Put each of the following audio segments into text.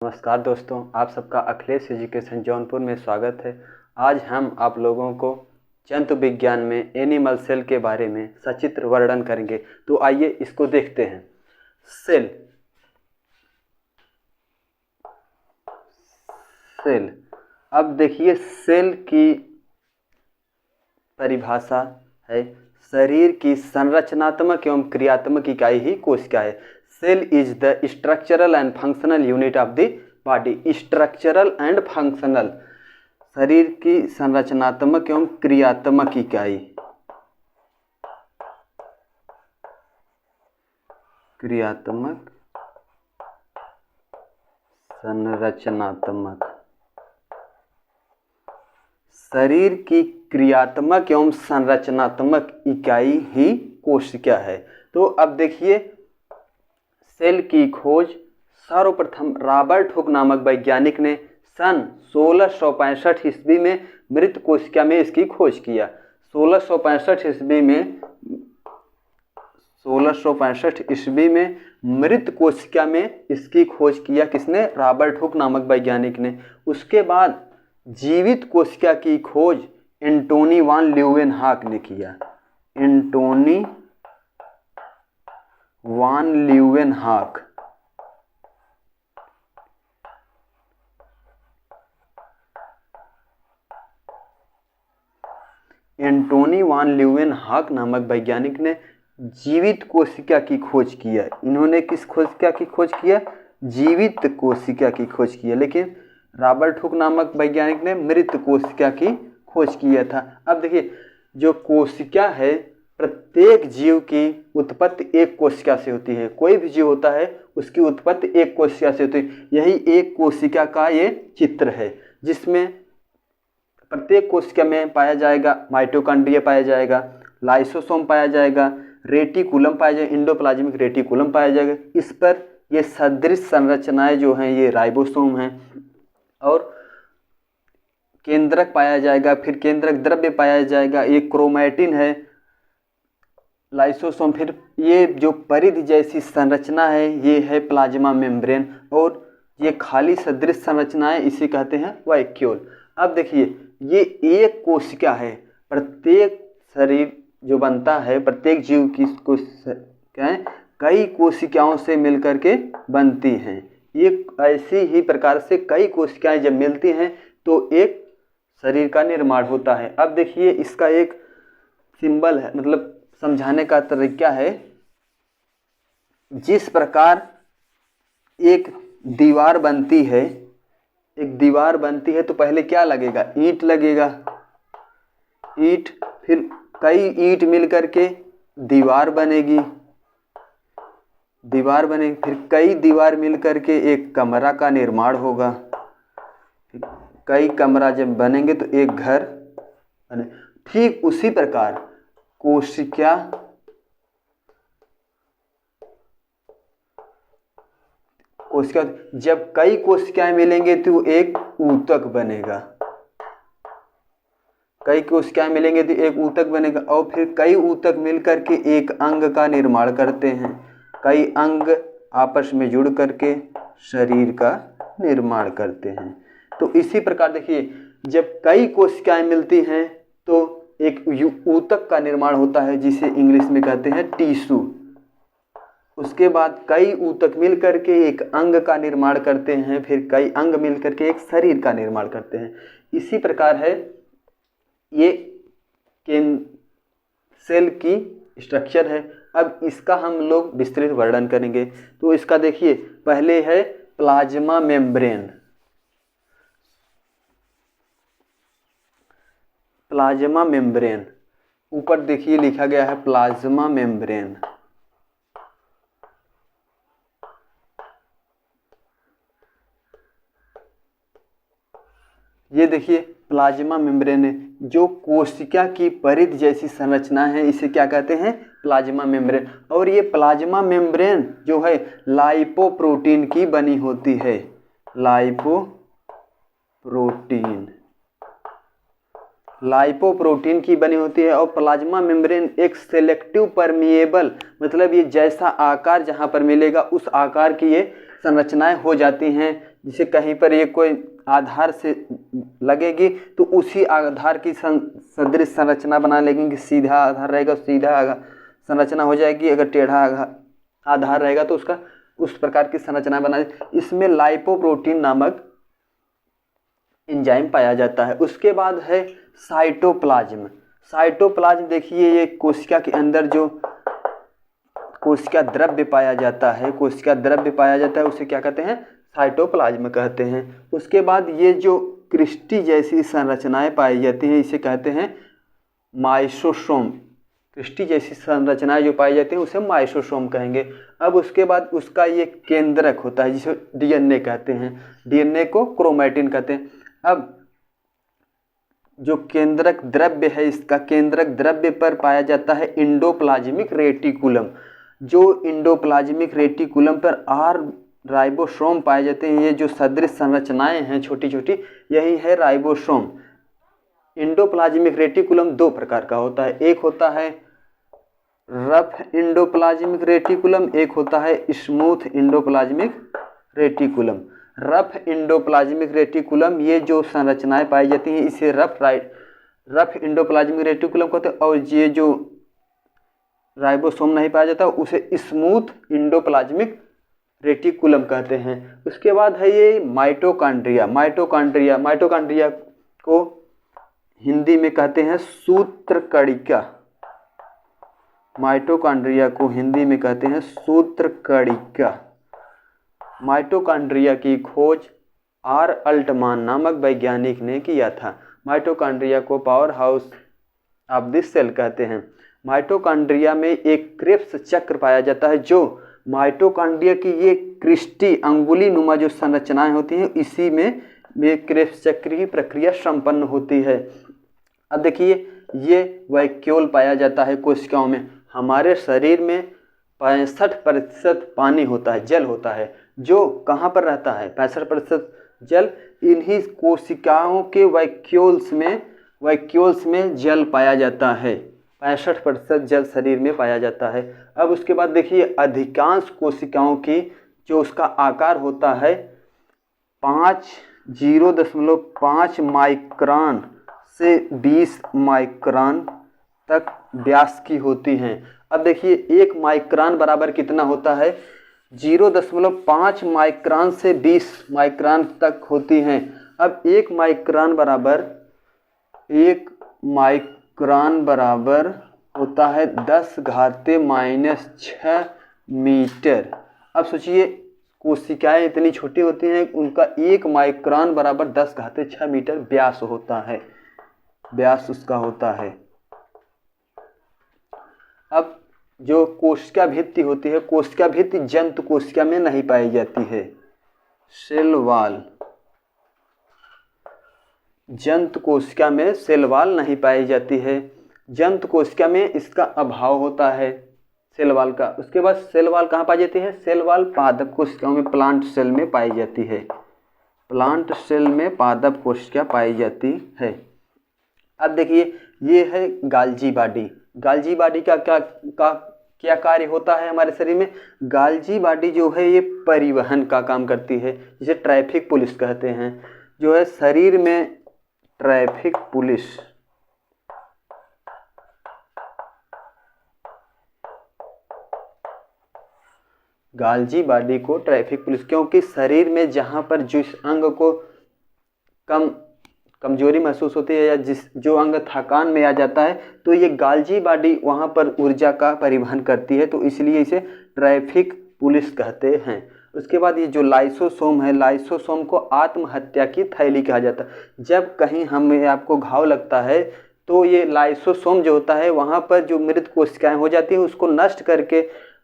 नमस्कार दोस्तों, आप सबका अखिलेश एजुकेशन जौनपुर में स्वागत है। आज हम आप लोगों को जंतु विज्ञान में एनिमल सेल के बारे में सचित्र वर्णन करेंगे। तो आइए इसको देखते हैं। सेल अब देखिए, सेल की परिभाषा है शरीर की संरचनात्मक एवं क्रियात्मक इकाई ही कोशिका है। Cell is the structural and functional unit of the body. Structural and functional, शरीर की संरचनात्मक एवं क्रियात्मक इकाई, क्रियात्मक संरचनात्मक, शरीर की क्रियात्मक एवं संरचनात्मक इकाई ही कोशिका है। तो अब देखिए, सेल की खोज सर्वप्रथम रॉबर्ट हुक नामक वैज्ञानिक ने सन 1665 ईस्वी में मृत कोशिका में इसकी खोज किया। 1665 ईस्वी में मृत कोशिका में इसकी खोज किया। किसने? रॉबर्ट हुक नामक वैज्ञानिक ने। उसके बाद जीवित कोशिका की खोज एंटोनी वान ल्यूवेनहॉक ने किया। एंटोनी वान ल्यूवेनहॉक नामक वैज्ञानिक ने जीवित कोशिका की खोज किया। इन्होंने किस कोशिका की खोज किया? जीवित कोशिका की खोज किया। लेकिन रॉबर्ट हुक नामक वैज्ञानिक ने मृत कोशिका की खोज किया था। अब देखिए, जो कोशिका है, प्रत्येक जीव की उत्पत्ति एक कोशिका से होती है। कोई भी जीव होता है उसकी उत्पत्ति एक कोशिका से होती है। यही एक कोशिका का ये चित्र है, जिसमें प्रत्येक कोशिका में पाया जाएगा माइटोकॉन्ड्रिया पाया जाएगा, लाइसोसोम पाया जाएगा, रेटिकुलम पाया जाएगा, एंडोप्लाज्मिक रेटिकुलम पाया जाएगा। इस पर ये सदृश संरचनाएं जो हैं ये राइबोसोम हैं, और केंद्रक पाया जाएगा, फिर केंद्रक द्रव्य पाया जाएगा, ये क्रोमैटिन है, लाइसोसोम। फिर ये जो परिधि जैसी संरचना है ये है प्लाज्मा मेम्ब्रेन, और ये खाली सदृश संरचनाएं इसे कहते हैं वैक्यूल। अब देखिए, ये एक कोशिका है। प्रत्येक शरीर जो बनता है, प्रत्येक जीव की कोशिका कई कोशिकाओं से मिलकर के बनती हैं। ये ऐसी ही प्रकार से कई कोशिकाएं जब मिलती हैं तो एक शरीर का निर्माण होता है। अब देखिए, इसका एक सिंबल है, मतलब समझाने का तरीका है। जिस प्रकार एक दीवार बनती है, तो पहले क्या लगेगा? ईंट लगेगा। ईंट, फिर कई ईंट मिलकर के दीवार बनेगी, फिर कई दीवार मिलकर के एक कमरा का निर्माण होगा। कई कमरा जब बनेंगे तो एक घर बने। ठीक उसी प्रकार कोशिका जब कई कोशिकाएं मिलेंगे तो एक ऊतक बनेगा। कई कोशिकाएं मिलेंगे तो एक ऊतक बनेगा, और फिर कई ऊतक मिलकर के एक अंग का निर्माण करते हैं। कई अंग आपस में जुड़ करके शरीर का निर्माण करते हैं। तो इसी प्रकार देखिए, जब कई कोशिकाएं मिलती हैं तो एक ऊतक का निर्माण होता है, जिसे इंग्लिश में कहते हैं टिश्यू। उसके बाद कई ऊतक मिलकर के एक अंग का निर्माण करते हैं, फिर कई अंग मिलकर के एक शरीर का निर्माण करते हैं। इसी प्रकार है ये सेल की स्ट्रक्चर है। अब इसका हम लोग विस्तृत वर्णन करेंगे। तो इसका देखिए, पहले है प्लाज्मा मेम्ब्रेन। प्लाज्मा मेम्ब्रेन, ऊपर देखिए लिखा गया है प्लाज्मा मेम्ब्रेन। ये देखिए प्लाज्मा मेम्ब्रेन है। जो कोशिका की परिधि जैसी संरचना है इसे क्या कहते हैं? Plasma membrane. और ये प्लाज्मा मेम्ब्रेन जो है लाइपोप्रोटीन की बनी होती है। लाइपोप्रोटीन की बनी होती है। और प्लाज्मा मेम्ब्रेन एक सेलेक्टिव परमिएबल, मतलब ये जैसा आकार जहाँ पर मिलेगा उस आकार की ये संरचनाएं हो जाती हैं। जिसे कहीं पर ये कोई आधार से लगेगी तो उसी आधार की सदृश संरचना बना लेंगे। सीधा आधार रहेगा सीधा संरचना हो जाएगी, अगर टेढ़ा आधार रहेगा तो उसका उस प्रकार की संरचना बना। इसमें लाइपोप्रोटीन नामक एंजाइम पाया जाता है। उसके बाद है साइटोप्लाज्म। साइटोप्लाज्म देखिए, ये कोशिका के अंदर जो कोशिका द्रव्य पाया जाता है, उसे क्या कहते हैं? साइटोप्लाज्म कहते हैं। उसके बाद ये जो क्रिस्टी जैसी संरचनाएं पाई जाती हैं, इसे कहते हैं माइसोसोम। क्रिस्टी जैसी संरचनाएं जो पाई जाती हैं उसे माइसोसोम कहेंगे। अब उसके बाद उसका ये केंद्रक होता है जिसे डीएनए कहते हैं, डीएनए को क्रोमैटिन कहते हैं। अब जो केंद्रक द्रव्य है, इसका केंद्रक द्रव्य पर पाया जाता है इंडोप्लाज्मिक रेटिकुलम। जो इंडोप्लाज्मिक रेटिकुलम पर आर राइबोसोम पाए जाते हैं, ये जो सदृश संरचनाएं हैं छोटी छोटी, यही है राइबोसोम। इंडोप्लाज्मिक रेटिकुलम दो प्रकार का होता है, एक होता है रफ इंडोप्लाज्मिक रेटिकुलम, एक होता है smooth endoplasmic reticulum. Rough endoplasmic reticulum, ये जो संरचनाएं पाई जाती हैं इसे रफ इंडोप्लाज्मिक रेटिकुलम कहते हैं, और ये जो राइबोसोम नहीं पाया जाता उसे स्मूथ इंडोप्लाज्मिक रेटिकुलम कहते हैं। उसके बाद है ये माइटोकॉन्ड्रिया। माइटोकॉन्ड्रिया को हिंदी में कहते हैं सूत्रकणिका। माइटोकॉन्ड्रिया को हिंदी में कहते हैं सूत्रकणिका। माइटोकॉन्ड्रिया की खोज आर अल्टमान नामक वैज्ञानिक ने किया था। माइटोकॉन्ड्रिया को power house of the cell कहते हैं। माइटोकॉन्ड्रिया में एक क्रेब्स चक्र पाया जाता है, जो माइटोकॉन्ड्रिया की ये क्रिस्टी अंगुली नुमा जो संरचनाएं होती हैं, इसी में ये क्रेब्स चक्र की प्रक्रिया संपन्न होती है। अब देखिए, ये वैक्यूल पाया जाता है कोशिकाओं में। हमारे शरीर में 65% पानी होता है, जल होता है, जो कहाँ पर रहता है? 65% जल इन्हीं कोशिकाओं के वैक्यूल्स में जल पाया जाता है। 65% जल शरीर में पाया जाता है। अब उसके बाद देखिए, अधिकांश कोशिकाओं की जो उसका आकार होता है 0.5 माइक्रोन से 20 माइक्रोन तक व्यास की होती हैं। अब देखिए, 1 माइक्रोन बराबर कितना होता है? 0.5 माइक्रोन से 20 माइक्रोन तक होती हैं। अब 1 माइक्रोन बराबर होता है 10⁻⁻6 मीटर। अब सोचिए, कोशिकाएं इतनी छोटी होती हैं, उनका 1 माइक्रोन बराबर 10⁻6 मीटर व्यास होता है, व्यास उसका होता है। अब जो कोशिका भित्ति होती है, कोशिका भित्ति जंतु कोशिका में नहीं पाई जाती है। सेल वॉल, जंतु कोशिका में सेल वॉल नहीं पाई जाती है। जंतु कोशिका में इसका अभाव होता है सेल वॉल का। उसके बाद सेल वॉल कहाँ पाई जाती है? सेल वॉल पादप कोशिकाओं में, प्लांट सेल में पाई जाती है। प्लांट सेल में पादप कोशिका पाई जाती है। अब देखिए, ये है गाल्जी बॉडी। गाल्जी बॉडी का क्या कार्य होता है हमारे शरीर में? गाल्जी बॉडी जो है ये परिवहन का काम करती है, जिसे ट्रैफिक पुलिस कहते हैं। जो है शरीर में ट्रैफिक पुलिस, गाल्जी बॉडी को ट्रैफिक पुलिस, क्योंकि शरीर में जहाँ पर जिस अंग को कमजोरी महसूस होती है या जो अंग थकान में आ जाता है, तो ये गाल्जी बॉडी वहाँ पर ऊर्जा का परिवहन करती है, तो इसलिए इसे ट्रैफिक पुलिस कहते हैं। उसके बाद ये जो लाइसोसोम है, लाइसोसोम को आत्महत्या की थैली कहा जाता है। जब कहीं हमें आपको घाव लगता है तो ये लाइसोसोम जो होता है, वहाँ पर जो मृत कोशिकाएं हो जाती हैं उसको नष्ट करके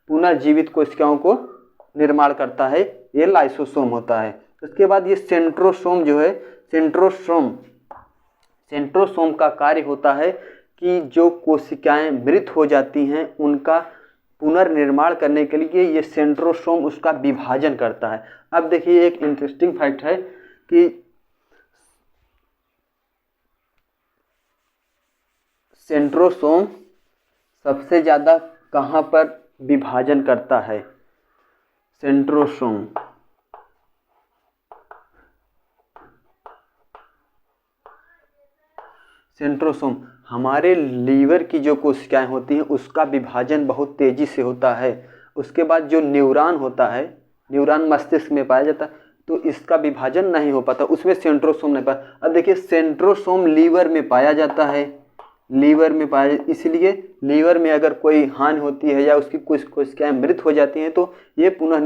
पुनः जीवित कोशिकाओं को निर्माण करता है, ये लाइसोसोम होता है। उसके बाद ये सेंट्रोसोम जो है, सेंट्रोसोम का कार्य होता है कि जो कोशिकाएं मृत हो जाती हैं उनका पुनर्निर्माण करने के लिए ये सेंट्रोसोम उसका विभाजन करता है। अब देखिए, एक इंटरेस्टिंग फैक्ट है कि सेंट्रोसोम सबसे ज़्यादा कहाँ पर विभाजन करता है? सेंट्रोसोम सेंट्रोसोम हमारे लीवर की जो कोशिकाएं होती हैं उसका विभाजन बहुत तेजी से होता है। उसके बाद जो न्यूरॉन होता है, न्यूरॉन मस्तिष्क में पाया जाता है, तो इसका विभाजन नहीं हो पाता, उसमें सेंट्रोसोम नहीं पाया। अब देखिए सेंट्रोसोम लीवर में पाया जाता है, लीवर में पाया, इसलिए लीवर में अगर कोई हानि होती है या उसकी कुछ कोशिकाएं मृत हो जाती हैं तो ये पुनः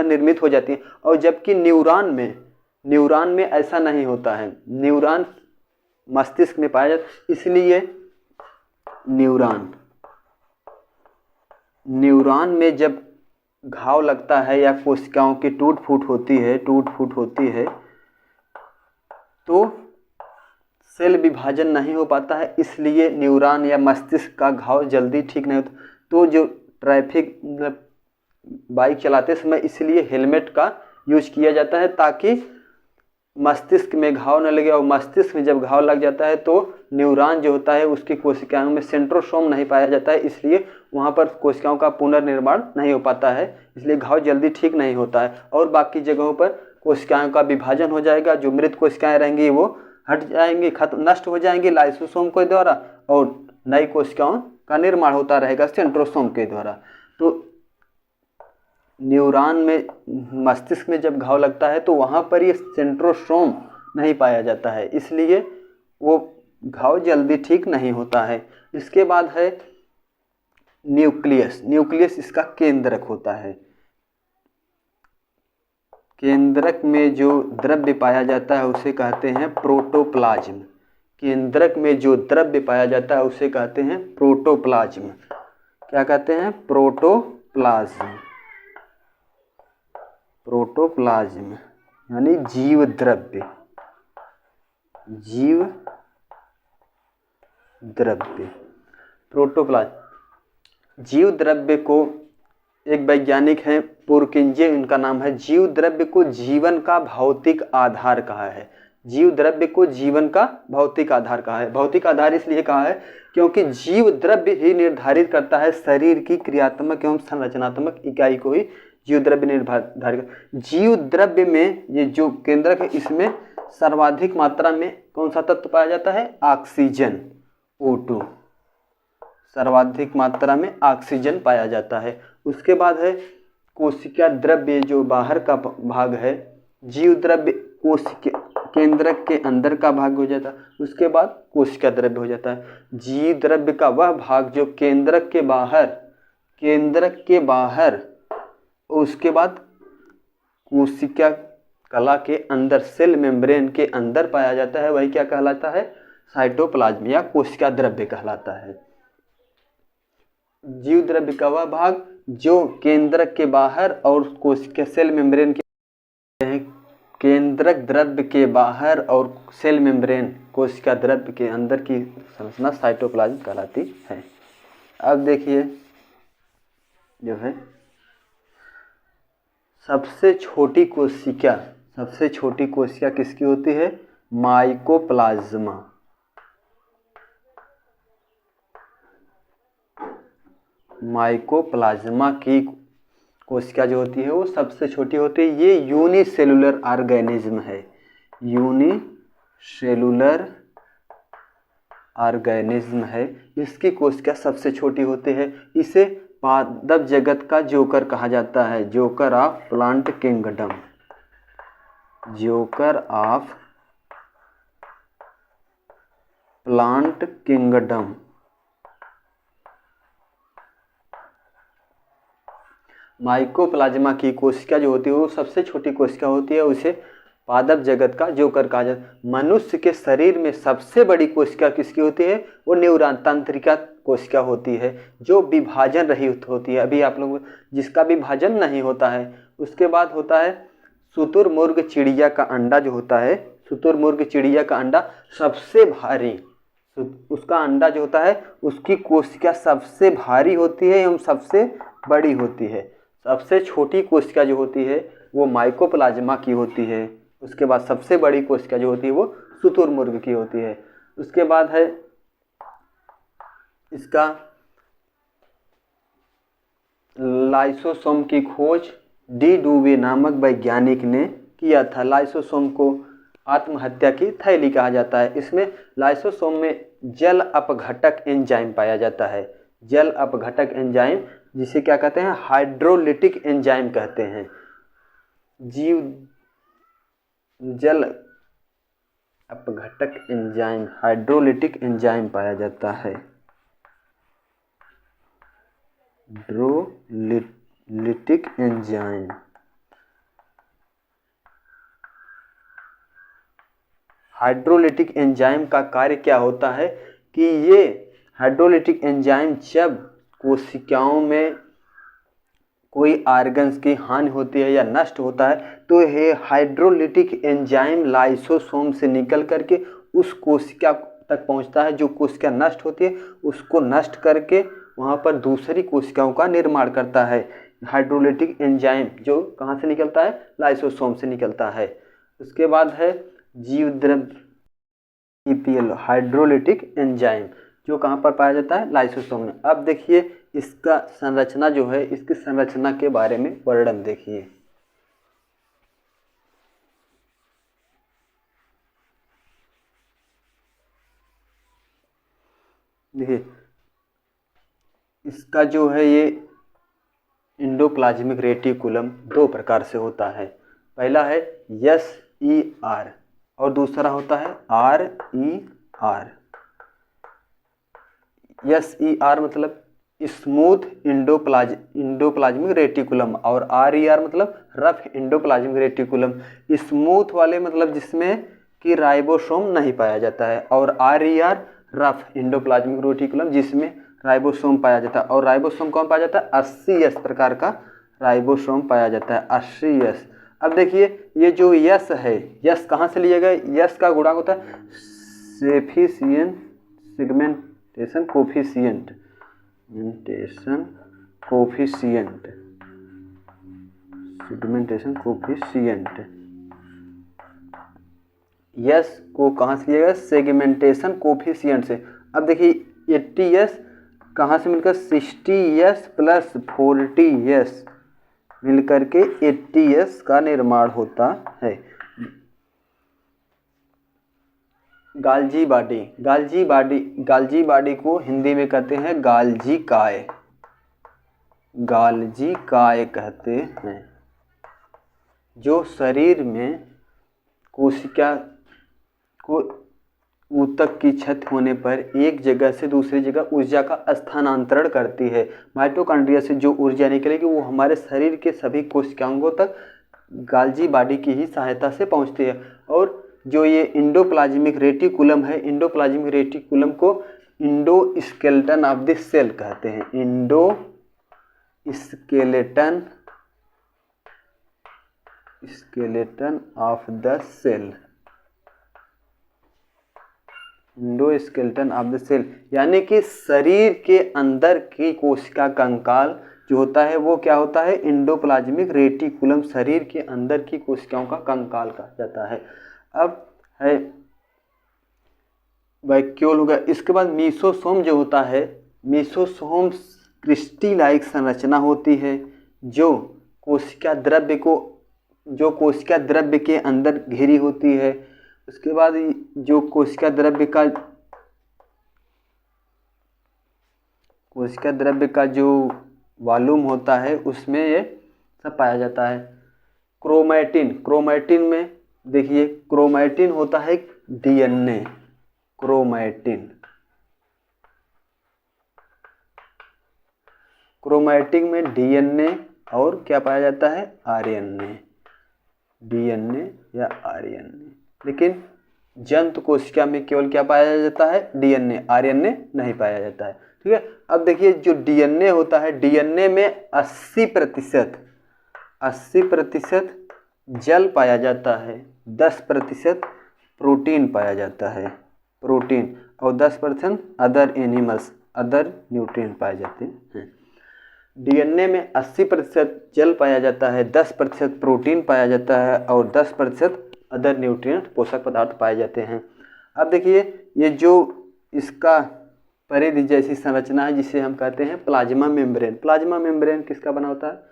निर्मित हो जाती हैं। और जबकि न्यूरॉन में ऐसा नहीं होता है, न्यूरॉन मस्तिष्क में पाया जाता है, इसलिए न्यूरॉन में जब घाव लगता है या कोशिकाओं की टूट फूट होती है तो सेल विभाजन नहीं हो पाता है, इसलिए न्यूरॉन या मस्तिष्क का घाव जल्दी ठीक नहीं होता। तो जो ट्रैफिक बाइक चलाते समय इसलिए हेलमेट का यूज किया जाता है ताकि मस्तिष्क में घाव न लगे। और मस्तिष्क में जब घाव लग जाता है तो न्यूरॉन जो होता है उसकी कोशिकाओं में सेंट्रोसोम नहीं पाया जाता है, इसलिए वहाँ पर कोशिकाओं का पुनर्निर्माण नहीं हो पाता है, इसलिए घाव जल्दी ठीक नहीं होता है। और बाकी जगहों पर कोशिकाओं का विभाजन हो जाएगा, जो मृत कोशिकाएं रहेंगी वो हट जाएंगी, नष्ट हो जाएंगी लाइसोसोम के द्वारा, और नई कोशिकाओं का निर्माण होता रहेगा सेंट्रोसोम के द्वारा। तो न्यूरॉन में मस्तिष्क में जब घाव लगता है तो वहाँ पर ये सेंट्रोसोम नहीं पाया जाता है, इसलिए वो घाव जल्दी ठीक नहीं होता है। इसके बाद है न्यूक्लियस इसका केंद्रक होता है। केंद्रक में जो द्रव्य पाया जाता है उसे कहते हैं प्रोटोप्लाज्म। केंद्रक में जो द्रव्य पाया जाता है उसे कहते हैं प्रोटोप्लाज्म। क्या कहते हैं? प्रोटोप्लाज्म यानी जीव द्रव्य। प्रोटोप्लाज्म जीव द्रव्य को एक वैज्ञानिक हैं पुरकिंजे, उनका नाम है, जीव द्रव्य को जीवन का भौतिक आधार कहा है। जीव द्रव्य को जीवन का भौतिक आधार कहा है। भौतिक आधार इसलिए कहा है क्योंकि जीव द्रव्य ही निर्धारित करता है शरीर की क्रियात्मक एवं संरचनात्मक इकाई को ही जीव द्रव्य निर्धारित। जीव द्रव्य में ये जो केंद्रक है इसमें सर्वाधिक मात्रा में कौन सा तत्व पाया जाता है? Oxygen, O2। सर्वाधिक मात्रा में ऑक्सीजन पाया जाता है। उसके बाद है कोशिका द्रव्य, जो बाहर का भाग है। जीव द्रव्य कोशिका केंद्रक के अंदर का भाग हो जाता है, उसके बाद कोशिका द्रव्य हो जाता है। जीव द्रव्य का वह भाग जो केंद्रक के बाहर, उसके बाद कोशिका कला के अंदर, सेल मेम्ब्रेन के अंदर पाया जाता है, वही क्या कहलाता है? साइटोप्लाज्म या कोशिका द्रव्य कहलाता है। जीव द्रव्य का वह भाग जो केंद्रक के बाहर और कोशिका सेल मेम्ब्रेन के, केंद्रक द्रव्य के बाहर और सेल मेम्ब्रेन कोशिका द्रव्य के अंदर की संरचना साइटोप्लाज्म कहलाती है। अब देखिए जो है सबसे छोटी कोशिका किसकी होती है? माइकोप्लाज्मा। माइकोप्लाज्मा की कोशिका जो होती है वो सबसे छोटी होती है। ये यूनिसेलुलर ऑर्गेनिज्म है, यूनिसेलुलर ऑर्गेनिज्म है। इसकी कोशिका सबसे छोटी होती है। इसे पादप जगत का जोकर कहा जाता है, joker of plant kingdom, joker of plant kingdom. Mycoplasma की कोशिका जो होती है वो सबसे छोटी कोशिका होती है, उसे पादप जगत का जोकर कहा जाता है। मनुष्य के शरीर में सबसे बड़ी कोशिका किसकी होती है? वो न्यूरॉन तंत्रिका कोशिका होती है, जो विभाजन रहित होती है। अभी आप लोग जिसका विभाजन नहीं होता है। उसके बाद होता है शुतुरमुर्ग चिड़िया का अंडा जो होता है, शुतुरमुर्ग चिड़िया का अंडा सबसे भारी, उसका अंडा जो होता है उसकी कोशिका सबसे भारी होती है एवं सबसे बड़ी होती है। सबसे छोटी कोशिका जो होती है वो माइकोप्लाज्मा की होती है। उसके बाद सबसे बड़ी कोशिका जो होती है वो शुतुरमुर्ग की होती है। उसके बाद है इसका लाइसोसोम की खोज डी डुवे नामक वैज्ञानिक ने किया था। लाइसोसोम को आत्महत्या की थैली कहा जाता है। इसमें लाइसोसोम में जल अपघटक एंजाइम पाया जाता है। जल अपघटक एंजाइम, जिसे क्या कहते हैं, हाइड्रोलिटिक एंजाइम कहते हैं। जीव जल अपघटक एंजाइम, हाइड्रोलिटिक एंजाइम पाया जाता है। हाइड्रोलिटिक एंजाइम, हाइड्रोलिटिक एंजाइम का कार्य क्या होता है कि ये हाइड्रोलिटिक एंजाइम जब कोशिकाओं में कोई ऑर्गन्स की हानि होती है या नष्ट होता है तो ये हाइड्रोलिटिक एंजाइम लाइसोसोम से निकल करके उस कोशिका तक पहुंचता है। जो कोशिका नष्ट होती है उसको नष्ट करके वहाँ पर दूसरी कोशिकाओं का निर्माण करता है। हाइड्रोलिटिक एंजाइम जो कहाँ से निकलता है, लाइसोसोम से निकलता है। उसके बाद है जीव द्रव्य EPL, हाइड्रोलिटिक एंजाइम, जो कहाँ पर पाया जाता है, लाइसोसोम में। अब देखिए इसका संरचना जो है, इसकी संरचना के बारे में वर्णन देखिए। देखिए इसका जो है ये इंडोप्लाज्मिक रेटिकुलम दो प्रकार से होता है। पहला है SER और दूसरा होता है RER। SER मतलब स्मूथ इंडोप्लाज्मिक रेटिकुलम और RER मतलब रफ इंडोप्लाज्मिक रेटिकुलम। स्मूथ वाले मतलब जिसमें कि राइबोसोम नहीं पाया जाता है, और RER रफ इंडोप्लाज्मिक रेटिकुलम जिसमें राइबोसोम पाया जाता है। और राइबोसोम कौन पाया जाता है, 80S प्रकार का राइबोसोम पाया जाता है, 80S। अब देखिए ये जो यस है, यस कहाँ से लिया गया, यस का गुणांक होता है coefficient segmentation coefficient, segmentation coefficient. यस को कहाँ से लिया गया, सेगमेंटेशन कोफिशिएंट से। अब देखिए 80S कहाँ से मिलकर 60S प्लस 40S मिलकर के 80S का निर्माण होता है। गाल्जी बॉडी को हिंदी में कहते हैं गाल्जी काय, गाल्जी काय कहते हैं। जो शरीर में कोशिका को ऊतक की क्षति होने पर एक जगह से दूसरी जगह ऊर्जा का स्थानांतरण करती है। माइटोकॉन्ड्रिया से जो ऊर्जा निकलेगी वो हमारे शरीर के सभी कोशिकाओं तक गाल्जी बॉडी की ही सहायता से पहुंचती है। और जो ये इंडोप्लाज्मिक रेटिकुलम है, इंडोप्लाज्मिक रेटिकुलम को endoskeleton of the cell कहते हैं। Endoskeleton of the cell, endoskeleton of the cell, यानी कि शरीर के अंदर की कोशिका कंकाल जो होता है वो क्या होता है, इंडोप्लाज्मिक रेटिकुलम शरीर के अंदर की कोशिकाओं का कंकाल कहा जाता है। अब है वैक्यूल हो गया। इसके बाद मीसोसोम जो होता है, मीसोसोम क्रिस्टी लाइक संरचना होती है जो कोशिका द्रव्य के अंदर घिरी होती है। उसके बाद जो कोशिका द्रव्य का जो वॉल्यूम होता है उसमें ये सब पाया जाता है। क्रोमैटिन में देखिए, क्रोमैटिन होता है DNA, क्रोमैटिन में DNA और क्या पाया जाता है, DNA या RNA। लेकिन जंतु कोशिका में केवल क्या पाया जाता है, DNA, RNA नहीं पाया जाता है। ठीक है। अब देखिए जो DNA होता है, DNA में 80% जल पाया जाता है, 10% प्रोटीन पाया जाता है, प्रोटीन, और 10% अदर न्यूट्रिएंट पाए जाते हैं। DNA में 80% जल पाया जाता है, 10% प्रोटीन पाया जाता है और 10% अदर न्यूट्रिएंट पोषक पदार्थ पाए जाते हैं। अब देखिए ये जो इसका परिधि जैसी संरचना है जिसे हम कहते हैं प्लाज्मा मेम्ब्रेन। प्लाज्मा मेम्ब्रेन किसका बना होता है,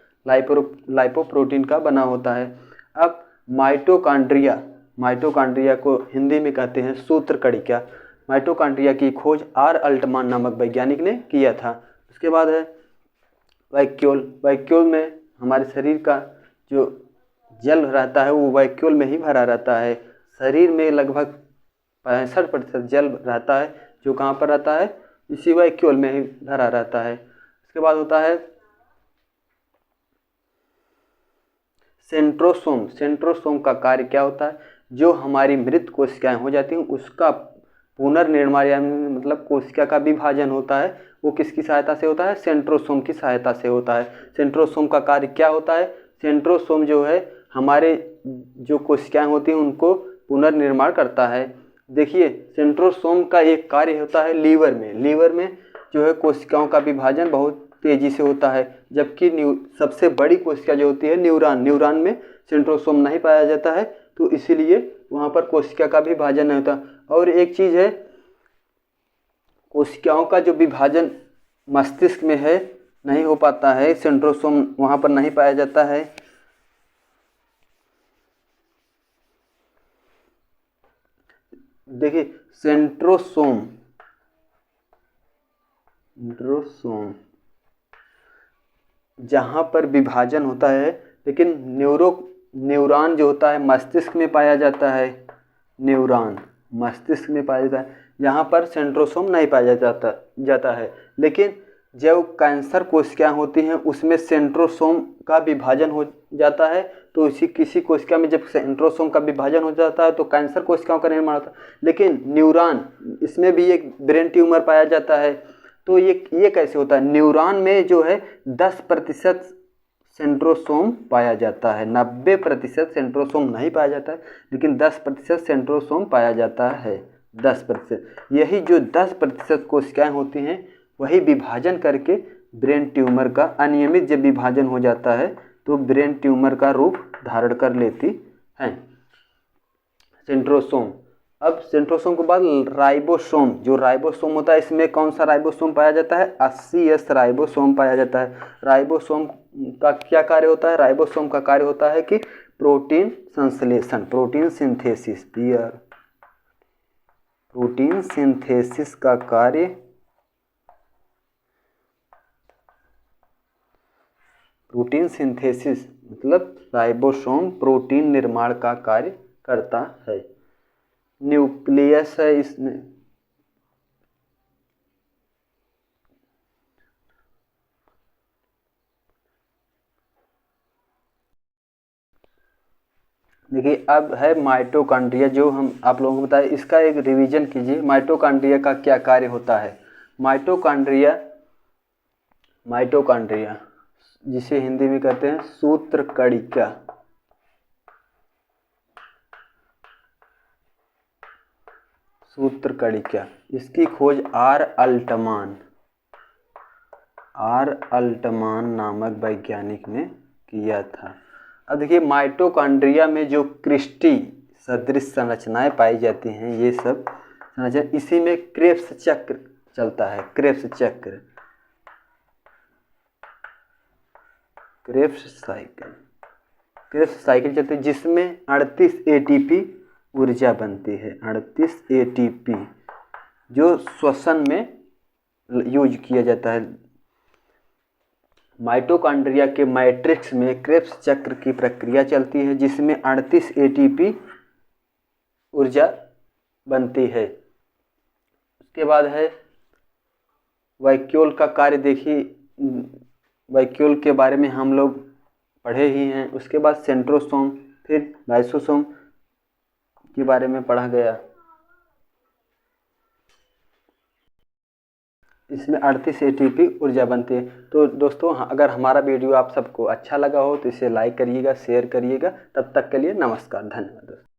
लाइपोप्रोटीन का बना होता है। अब माइटोकॉन्ड्रिया माइटोकॉन्ड्रिया को हिंदी में कहते हैं सूत्रकणिका। माइटोकॉन्ड्रिया की खोज आर अल्टमान नामक वैज्ञानिक ने किया था। उसके बाद है वैक्यूल। वैक्यूल में हमारे शरीर का जो जल रहता है वो वैक्यूल में ही भरा रहता है। शरीर में लगभग 65% जल रहता है, जो कहाँ पर रहता है, इसी वैक्यूल में ही भरा रहता है। उसके बाद होता है सेंट्रोसोम। सेंट्रोसोम का कार्य क्या होता है, जो हमारी मृत कोशिकाएं हो जाती हैं उसका पुनर्निर्माण या मतलब कोशिका का विभाजन होता है, वो किसकी सहायता से होता है, सेंट्रोसोम की सहायता से होता है। सेंट्रोसोम का कार्य क्या होता है, सेंट्रोसोम जो है हमारे जो कोशिकाएं होती हैं उनको पुनर्निर्माण करता है। देखिए सेंट्रोसोम का एक कार्य होता है लीवर में। लीवर में जो है कोशिकाओं का विभाजन बहुत तेजी से होता है, जबकि सबसे बड़ी कोशिका जो होती है न्यूरॉन, न्यूरॉन में सेंट्रोसोम नहीं पाया जाता है, तो इसीलिए वहाँ पर कोशिका का विभाजन नहीं होता। और एक चीज़ है, कोशिकाओं का जो विभाजन मस्तिष्क में है नहीं हो पाता है, सेंट्रोसोम वहाँ पर नहीं पाया जाता है। देखिए सेंट्रोसोम जहाँ पर विभाजन होता है, लेकिन न्यूरॉन जो होता है मस्तिष्क में पाया जाता है। न्यूरॉन मस्तिष्क में पाया जाता है, यहाँ पर सेंट्रोसोम नहीं पाया जाता है। लेकिन जब कैंसर कोशिकाएं होती हैं उसमें सेंट्रोसोम का विभाजन हो जाता है, तो किसी कोशिका में जब सेंट्रोसोम का विभाजन हो जाता है तो कैंसर कोशिकाओं का निर्माण होता है। लेकिन न्यूरॉन, इसमें भी एक ब्रेन ट्यूमर पाया जाता है, तो ये कैसे होता है, न्यूरॉन में जो है 10% सेंट्रोसोम पाया जाता है, 90% सेंट्रोसोम नहीं पाया जाता है, लेकिन 10% सेंट्रोसोम पाया जाता है। 10%, यही जो 10% कोशिकाएं होती हैं वही विभाजन करके ब्रेन ट्यूमर का, अनियमित जब विभाजन हो जाता है तो ब्रेन ट्यूमर का रूप धारण कर लेती हैं सेंट्रोसोम। अब सेंट्रोसोम के बाद राइबोसोम। जो राइबोसोम होता है, इसमें कौन सा राइबोसोम पाया जाता है, 80S राइबोसोम पाया जाता है। राइबोसोम का क्या कार्य होता है, राइबोसोम का कार्य होता है कि प्रोटीन संश्लेषण, प्रोटीन सिंथेसिस, प्रोटीन सिंथेसिस का कार्य, प्रोटीन सिंथेसिस मतलब राइबोसोम प्रोटीन निर्माण का कार्य करता है। न्यूक्लियस है इसमें, देखिए अब है माइटोकॉन्ड्रिया, जो हम आप लोगों को बताए, इसका एक रिवीजन कीजिए। माइटोकॉन्ड्रिया का क्या कार्य होता है। माइटोकॉन्ड्रिया जिसे हिंदी में कहते हैं सूत्रकणिका, सूत्रकणिका, इसकी खोज आर अल्टमान नामक वैज्ञानिक ने किया था। अब देखिए माइटोकॉन्ड्रिया में जो क्रिस्टी सदृश संरचनाएं पाई जाती हैं, ये सब संरचना, इसी में क्रेब्स चक्र चलता है। क्रेब्स साइकिल चलती है, जिसमें 38 ATP ऊर्जा बनती है। 38 ATP जो श्वसन में यूज किया जाता है। माइटोकॉन्ड्रिया के मैट्रिक्स में क्रेब्स चक्र की प्रक्रिया चलती है, जिसमें 38 ATP ऊर्जा बनती है। उसके बाद है वैक्यूल का कार्य। देखिए वैक्यूल के बारे में हम लोग पढ़े ही हैं। उसके बाद सेंट्रोसोम, फिर लाइसोसोम के बारे में पढ़ा गया। इसमें 38 ATP ऊर्जा बनती है। तो दोस्तों अगर हमारा वीडियो आप सबको अच्छा लगा हो तो इसे लाइक करिएगा, शेयर करिएगा। तब तक के लिए नमस्कार, धन्यवाद दोस्तों।